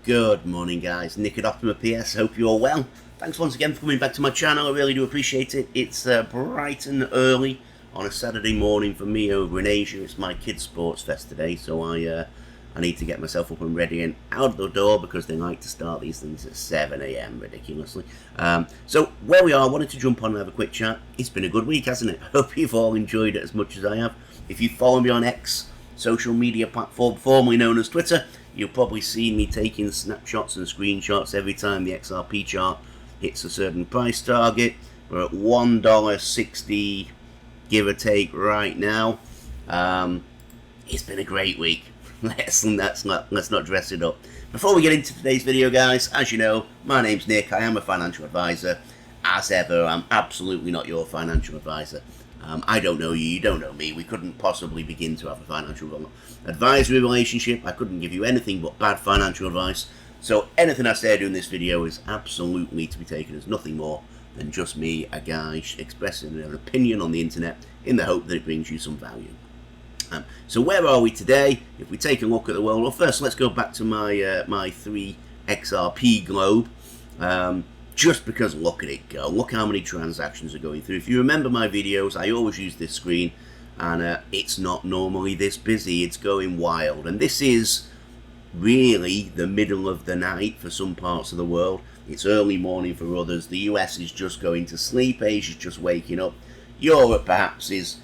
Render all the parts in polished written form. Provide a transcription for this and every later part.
Good morning, guys. Nick at Optima PS. Hope you're all well. Thanks once again for coming back to my channel. I really do appreciate it. It's bright and early on a Saturday morning for me over in Asia. It's my kids' sports fest today, so I need to get myself up and ready and out the door because they like to start these things at 7 AM, ridiculously. So where we are, I wanted to jump on and have a quick chat. It's been a good week, hasn't it? Hope you've all enjoyed it as much as I have. If you follow me on X, social media platform formerly known as Twitter, you'll probably see me taking snapshots and screenshots every time the XRP chart hits a certain price target. We're at $1.60, give or take, right now. It's been a great week. Let's not dress it up. Before we get into today's video, guys, as you know, my name's Nick. I am a financial advisor. As ever, I'm absolutely not your financial advisor. I don't know you, you don't know me. We couldn't possibly begin to have a financial advisory relationship. I couldn't give you anything but bad financial advice. So anything I say in this video is absolutely to be taken as nothing more than just me, a guy, expressing an opinion on the internet in the hope that it brings you some value. So where are we today? If we take a look at the world, well, first let's go back to my 3 XRP globe. Just because look at it go, look how many transactions are going through. If you remember my videos, I always use this screen, and it's not normally this busy. It's going wild, and this is really the middle of the night for some parts of the world. It's early morning for others. The US is just going to sleep. Asia's just waking up. Europe perhaps is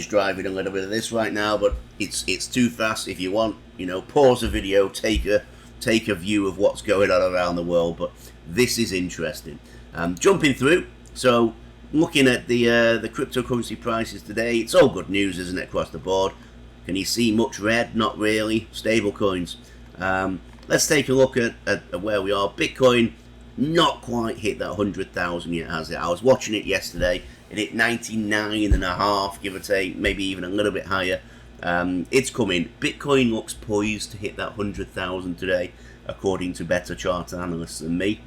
driving a little bit of this right now, but it's too fast. If you want, pause the video, take a view of what's going on around the world. But this is interesting. Jumping through, so looking at the cryptocurrency prices today, it's all good news, isn't it, across the board? Can you see much red? Not really. Stable coins. Let's take a look at where we are. Bitcoin not quite hit that 100,000 yet, has it? I was watching it yesterday. It hit 99.5, give or take, maybe even a little bit higher. It's coming. Bitcoin looks poised to hit that 100,000 today, according to better chart analysts than me.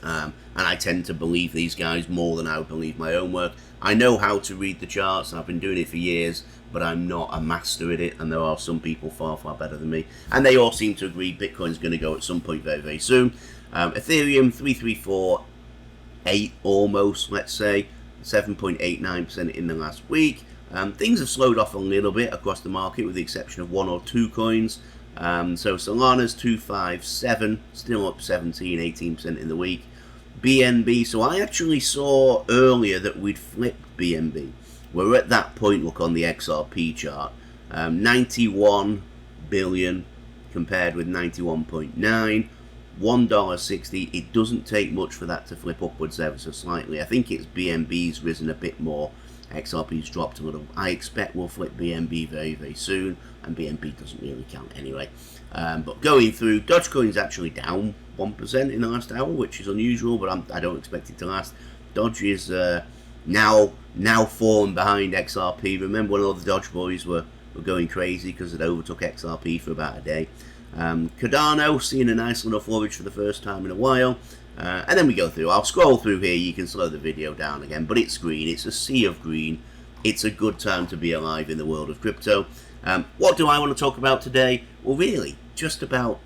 And I tend to believe these guys more than I would believe my own work. I know how to read the charts, and I've been doing it for years, but I'm not a master at it, and there are some people far, far better than me. And they all seem to agree Bitcoin's going to go at some point very, very soon. Ethereum, 3348 almost, let's say, 7.89% in the last week. Things have slowed off a little bit across the market, with the exception of 1 or 2 coins. So Solana's 257, still up 17-18% in the week. BNB, so I actually saw earlier that we'd flipped BNB. We're at that point, look on the XRP chart. 91 billion compared with 91.9. $1.60. It doesn't take much for that to flip upwards ever so slightly. I think it's BNB's risen a bit more. XRP's dropped a little. I expect we'll flip BNB very, very soon, and BNB doesn't really count anyway. But going through, Dogecoin's actually down 1% in the last hour, which is unusual, but I don't expect it to last. Doge is now fallen behind XRP. Remember when all the Doge boys were going crazy because it overtook XRP for about a day. Cardano seeing a nice little flourish for the first time in a while. And then we go through. I'll scroll through here. You can slow the video down again, but it's green. It's a sea of green. It's a good time to be alive in the world of crypto. What do I want to talk about today? Well, really, just about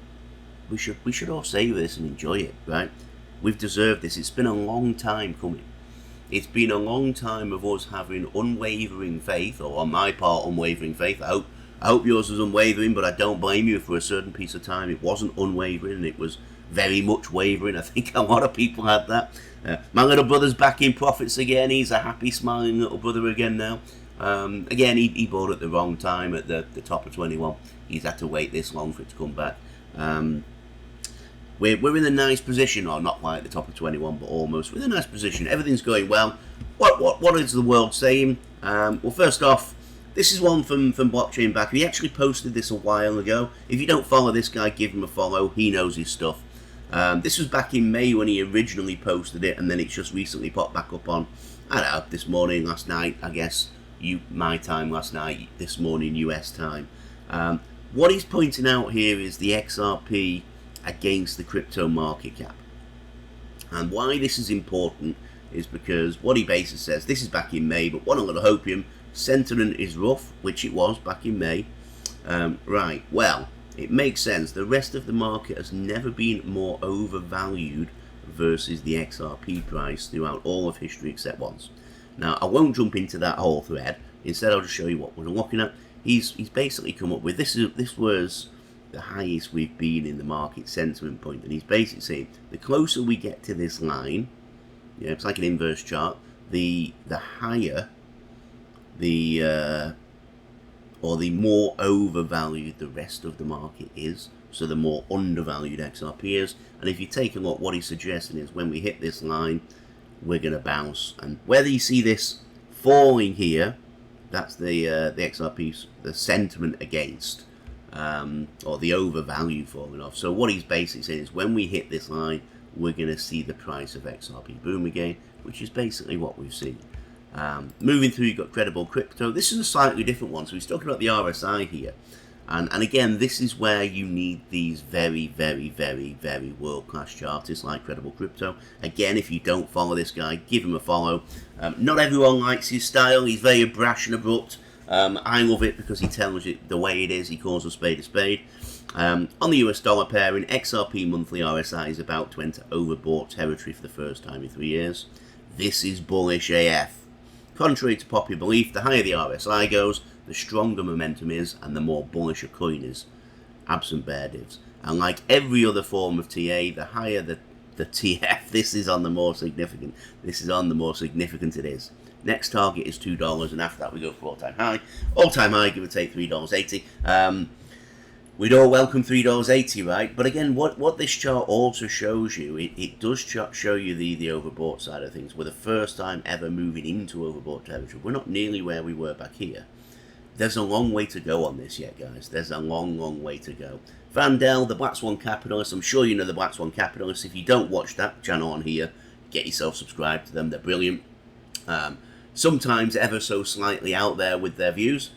we should all savor this and enjoy it, right? We've deserved this. It's been a long time coming. It's been a long time of us having unwavering faith, or on my part, unwavering faith. I hope yours was unwavering, but I don't blame you. For a certain piece of time it wasn't unwavering, and it was very much wavering. I think a lot of people had that. My little brother's back in profits again. He's a happy, smiling little brother again now. Again, he bought at the wrong time at the top of 21. He's had to wait this long for it to come back. We're in a nice position, or not quite at the top of 21, but almost. We're in a nice position. Everything's going well. What is the world saying? Well, first off, this is one from Blockchain Backer. He actually posted this a while ago. If you don't follow this guy, give him a follow. He knows his stuff. This was back in May when he originally posted it, and then it's just recently popped back up on, I don't know, this morning, last night, I guess, my time last night, this morning, US time. What he's pointing out here is the XRP against the crypto market cap. And why this is important is because what he basically says, this is back in May, but what I'm going to hopium, sentiment is rough, which it was back in May. Right, well, It makes sense. The rest of the market has never been more overvalued versus the XRP price throughout all of history except once. Now, I won't jump into that whole thread. Instead, I'll just show you what we're looking at. He's basically come up with this was the highest we've been in the market sentiment point, and he's basically saying the closer we get to this line, yeah, it's like an inverse chart. The higher the or the more overvalued the rest of the market is, so the more undervalued XRP is. And if you take a look, what he's suggesting is when we hit this line, we're going to bounce. And whether you see this falling here, that's the XRP's, the sentiment against, or the overvalue falling off. So what he's basically saying is when we hit this line, we're going to see the price of XRP boom again, which is basically what we've seen. Moving through, you've got credible crypto. This is a slightly different one. So he's talking about the RSI here. And again, this is where you need these very, very, very, very world-class chartists like Credible Crypto. Again, if you don't follow this guy, give him a follow. Not everyone likes his style. He's very brash and abrupt. I love it because he tells you the way it is. He calls a spade a spade. On the US dollar pairing, XRP monthly RSI is about to enter overbought territory for the first time in 3 years. This is bullish AF. Contrary to popular belief, the higher the RSI goes, the stronger momentum is and the more bullish a coin is, absent bear divs. And like every other form of TA, the higher the TF, this is on the more significant. This is on the more significant it is. Next target is $2, and after that we go for all-time high. All-time high, give or take $3.80. We'd all welcome $3.80, right? But again, what this chart also shows you, it does show you the overbought side of things. We're the first time ever moving into overbought territory. We're not nearly where we were back here. There's a long way to go on this yet, guys. There's a long, long way to go. Vandel, the Black Swan Capitalist. I'm sure you know the Black Swan Capitalist. If you don't watch that channel on here, get yourself subscribed to them. They're brilliant. Sometimes ever so slightly out there with their views.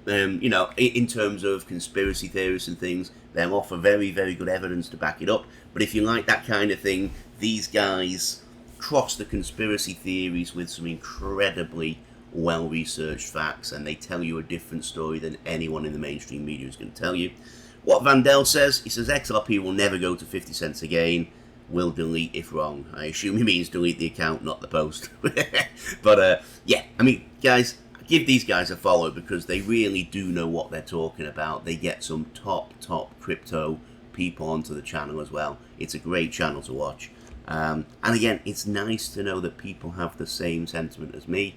You know, in terms of conspiracy theories and things, they'll offer very, very good evidence to back it up. But if you like that kind of thing, these guys cross the conspiracy theories with some incredibly well-researched facts, and they tell you a different story than anyone in the mainstream media is going to tell you. What Vandel says, he says XRP will never go to 50 cents again. Will delete if wrong. I assume he means delete the account, not the post. But yeah, I mean, guys, give these guys a follow because they really do know what they're talking about. They get some top crypto people onto the channel as well. It's a great channel to watch. And again, it's nice to know that people have the same sentiment as me.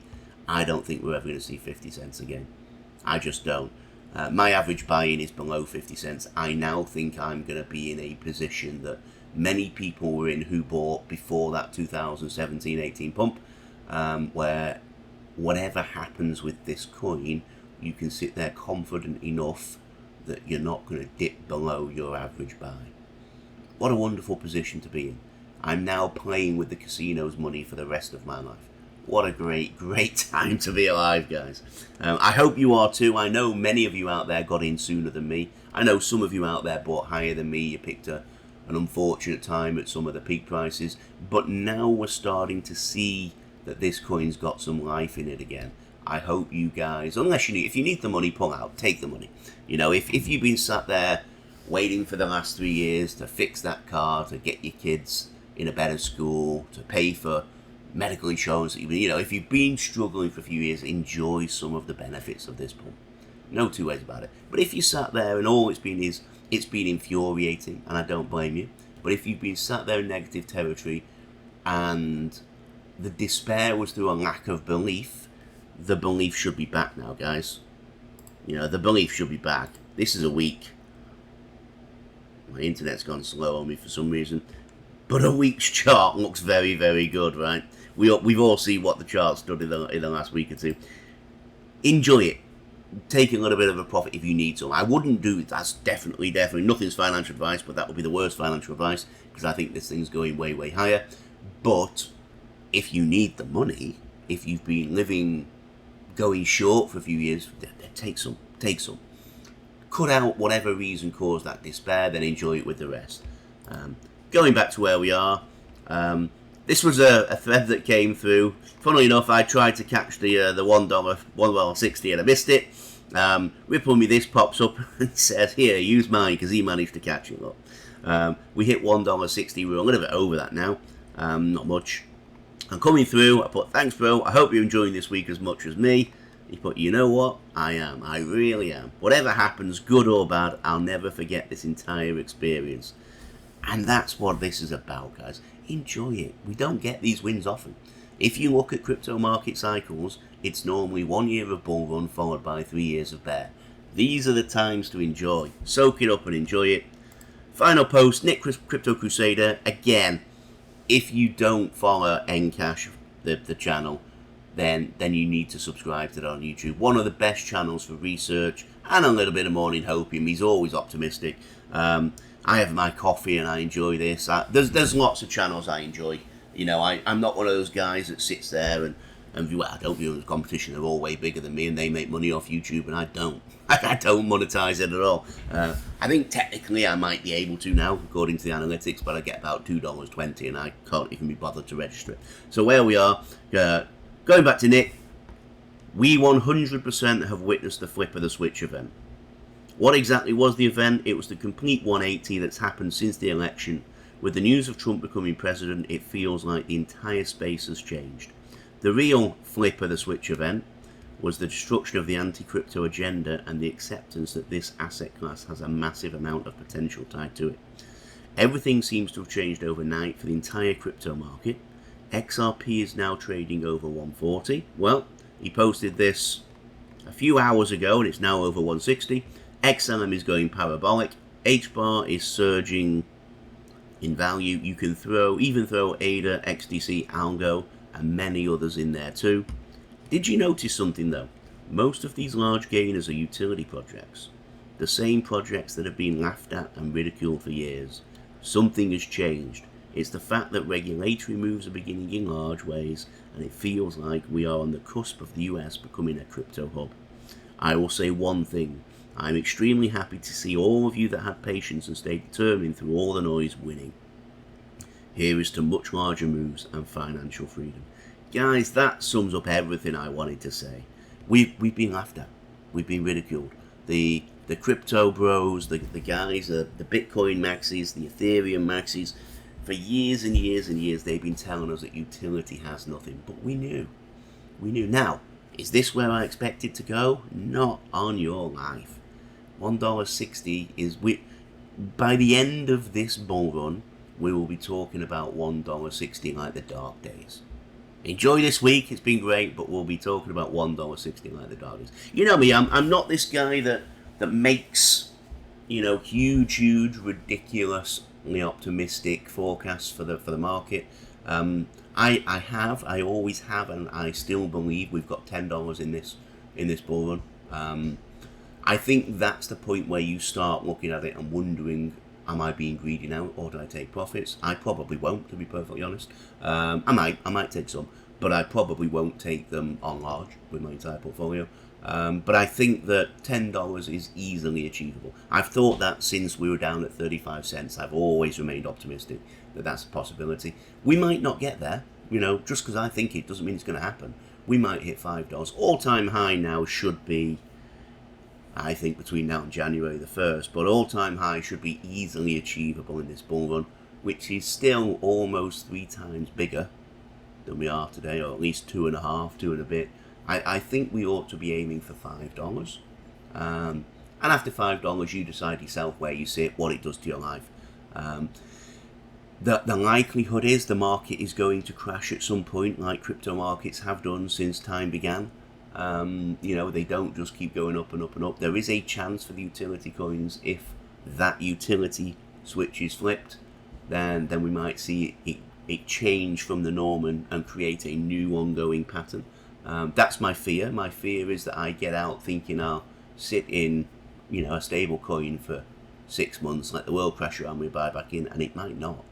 I don't think we're ever going to see 50 cents again. I just don't. My average buy-in is below 50 cents. I now think I'm going to be in a position that many people were in who bought before that 2017-18 pump, where whatever happens with this coin, you can sit there confident enough that you're not going to dip below your average buy. What a wonderful position to be in. I'm now playing with the casino's money for the rest of my life. What a great time to be alive, guys. I hope you are too. I know many of you out there got in sooner than me. I know some of you out there bought higher than me. You picked an unfortunate time at some of the peak prices. But now we're starting to see that this coin's got some life in it again. I hope you guys, if you need the money, pull out, take the money. You know, if you've been sat there waiting for the last 3 years to fix that car, to get your kids in a better school, to pay for medical insurance, you know, if you've been struggling for a few years, enjoy some of the benefits of this pump. No two ways about it. But if you sat there and all it's been is, it's been infuriating, and I don't blame you. But if you've been sat there in negative territory and the despair was through a lack of belief, the belief should be back now, guys. You know, the belief should be back. This is a week. My internet's gone slow on me for some reason. But a week's chart looks very, very good, right? We've all seen what the chart's done in the last week or two. Enjoy it. Take a little bit of a profit if you need to. I wouldn't do it. That's definitely, nothing's financial advice, but that would be the worst financial advice because I think this thing's going way, way higher. But if you need the money, if you've been going short for a few years, take some. Cut out whatever reason caused that despair, then enjoy it with the rest. Going back to where we are, this was a thread that came through. Funnily enough, I tried to catch the $1.60 and I missed it. Ripple Me This pops up and says, here, use mine, because he managed to catch it. Look. We hit $1.60. We're a little bit over that now. Not much. I'm coming through. I put, thanks, bro. I hope you're enjoying this week as much as me. He put, you know what? I am. I really am. Whatever happens, good or bad, I'll never forget this entire experience. And that's what this is about, guys. Enjoy it. We don't get these wins often. If you look at crypto market cycles, it's normally 1 year of bull run followed by 3 years of bear. These are the times to enjoy. Soak it up and enjoy it. Final post, Nick Crypto Crusader. Again, if you don't follow Encash, the channel, then you need to subscribe to that on YouTube. One of the best channels for research and a little bit of morning hopium. He's always optimistic. I have my coffee and I enjoy this. There's lots of channels I enjoy. You know, I'm not one of those guys that sits there and well, I don't view them as competition. They're all way bigger than me and they make money off YouTube and I don't. I don't monetize it at all. I think technically I might be able to now, according to the analytics, but I get about $2.20 and I can't even be bothered to register it. So where we are, going back to Nick, we 100% have witnessed the flip of the switch event. What exactly was the event? It was the complete 180 that's happened since the election. With the news of Trump becoming president, it feels like the entire space has changed. The real flip of the switch event was the destruction of the anti-crypto agenda and the acceptance that this asset class has a massive amount of potential tied to it. Everything seems to have changed overnight for the entire crypto market. XRP is now trading over 140. Well, he posted this a few hours ago and it's now over 160. XLM is going parabolic. HBAR is surging in value. You can even throw ADA, XDC, Algo, and many others in there too. Did you notice something though? Most of these large gainers are utility projects. The same projects that have been laughed at and ridiculed for years. Something has changed. It's the fact that regulatory moves are beginning in large ways, and it feels like we are on the cusp of the US becoming a crypto hub. I will say one thing. I'm extremely happy to see all of you that had patience and stayed determined through all the noise winning. Here is to much larger moves and financial freedom. Guys, that sums up everything I wanted to say. We've been laughed at. We've been ridiculed. The crypto bros, the guys, the Bitcoin maxis, the Ethereum maxis, for years and years and years they've been telling us that utility has nothing. But we knew. We knew. Now, is this where I expect it to go? Not on your life. $1.60 is... by the end of this bull run, we will be talking about $1.60 like the dark days. Enjoy this week, it's been great, but we'll be talking about $1.60 like the dark days. You know me, I'm not this guy that makes, you know, huge, ridiculously optimistic forecasts for the market. I always have, and I still believe we've got $10 in this bull run. I think that's the point where you start looking at it and wondering, am I being greedy now, or do I take profits? I probably won't, to be perfectly honest. I might take some, but I probably won't take them on large with my entire portfolio. But I think that $10 is easily achievable. I've thought that since we were down at 35 cents. I've always remained optimistic that that's a possibility. We might not get there, you know, just because I think it doesn't mean it's going to happen. We might hit $5. All-time high now should be, I think, between now and January the 1st, but all-time high should be easily achievable in this bull run, which is still almost 3 times bigger than we are today, or at least 2.5, 2 and a bit. I think we ought to be aiming for $5. And after $5, you decide yourself where you sit, what it does to your life. The likelihood is the market is going to crash at some point, like crypto markets have done since time began. You know, they don't just keep going up and up and up. There is a chance for the utility coins, if that utility switch is flipped, then we might see it change from the norm and create a new ongoing pattern. That's my fear. My fear is that I get out thinking I'll sit in, you know, a stable coin for 6 months, let the world crash around me, buy back in, and it might not.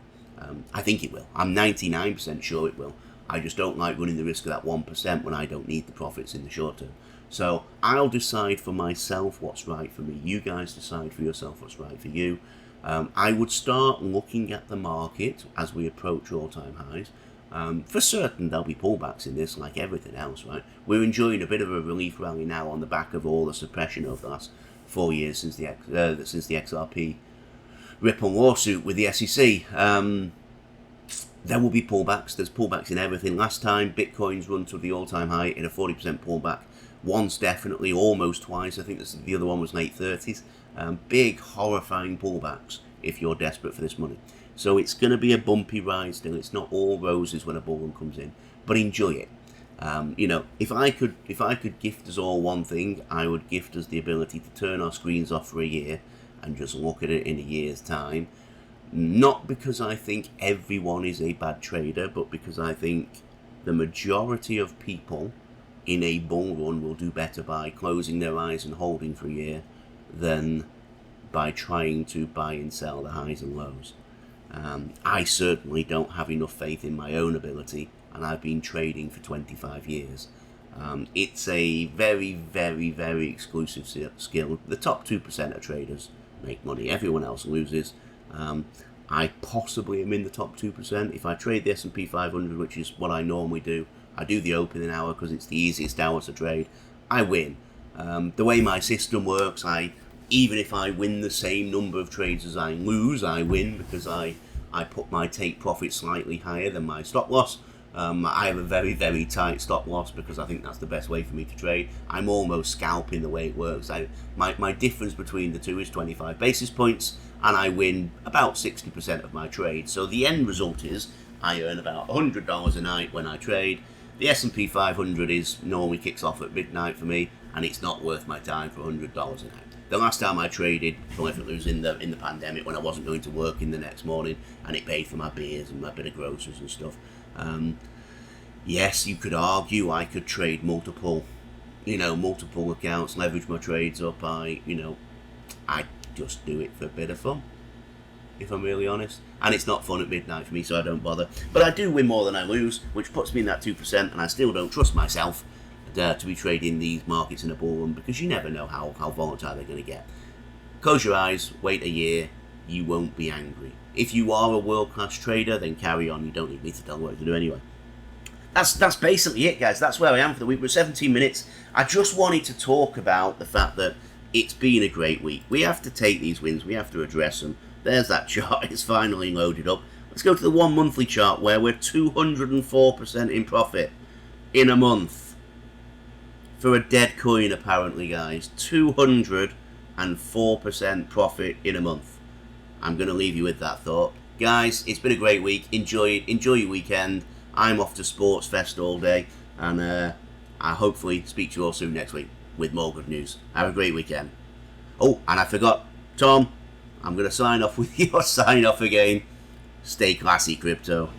I think it will. I'm 99% sure it will. I just don't like running the risk of that 1% when I don't need the profits in the short term. So I'll decide for myself what's right for me. You guys decide for yourself what's right for you. I would start looking at the market as we approach all-time highs. For certain, there'll be pullbacks in this, like everything else, right? We're enjoying a bit of a relief rally now on the back of all the suppression over the last 4 years since the XRP Ripple lawsuit with the SEC. There will be pullbacks. There's pullbacks in everything. Last time, Bitcoin's run to the all-time high in a 40% pullback. Once definitely, almost twice. I think the other one was late 30s. Big, horrifying pullbacks if you're desperate for this money. So it's going to be a bumpy ride still. It's not all roses when a bull run comes in, but enjoy it. If I could gift us all one thing, I would gift us the ability to turn our screens off for a year and just look at it in a year's time. Not because I think everyone is a bad trader, but because I think the majority of people in a bull run will do better by closing their eyes and holding for a year than by trying to buy and sell the highs and lows. I certainly don't have enough faith in my own ability, and I've been trading for 25 years. It's a very, very, very exclusive skill. The top 2% of traders make money. Everyone else loses. I possibly am in the top 2%. If I trade the S&P 500, which is what I normally do, I do the opening hour because it's the easiest hour to trade, I win. The way my system works, even if I win the same number of trades as I lose, I win because I put my take profit slightly higher than my stop loss. I have a very, very tight stop loss because I think that's the best way for me to trade. I'm almost scalping the way it works. My difference between the two is 25 basis points, and I win about 60% of my trade. So the end result is I earn about $100 a night when I trade. The S&P 500 normally kicks off at midnight for me, and it's not worth my time for $100 a night. The last time I traded, believe it was in the pandemic when I wasn't going to work in the next morning, and it paid for my beers and my bit of groceries and stuff. Yes, you could argue I could trade multiple accounts, leverage my trades up. I just do it for a bit of fun, if I'm really honest. And it's not fun at midnight for me, so I don't bother. But I do win more than I lose, which puts me in that 2%, and I still don't trust myself to be trading these markets in a bull run because you never know how volatile they're going to get. Close your eyes, wait a year, you won't be angry. If you are a world-class trader, then carry on. You don't need me to tell you what to do anyway. That's basically it, guys. That's where I am for the week. We're 17 minutes. I just wanted to talk about the fact that it's been a great week. We have to take these wins. We have to address them. There's that chart. It's finally loaded up. Let's go to the 1 monthly chart where we're 204% in profit in a month. For a dead coin, apparently, guys. 204% profit in a month. I'm going to leave you with that thought. Guys, it's been a great week. Enjoy it. Enjoy your weekend. I'm off to Sports Fest all day, and I'll hopefully speak to you all soon next week with more good news. Have a great weekend. Oh, and I forgot, Tom, I'm going to sign off with your sign off again. Stay classy, crypto.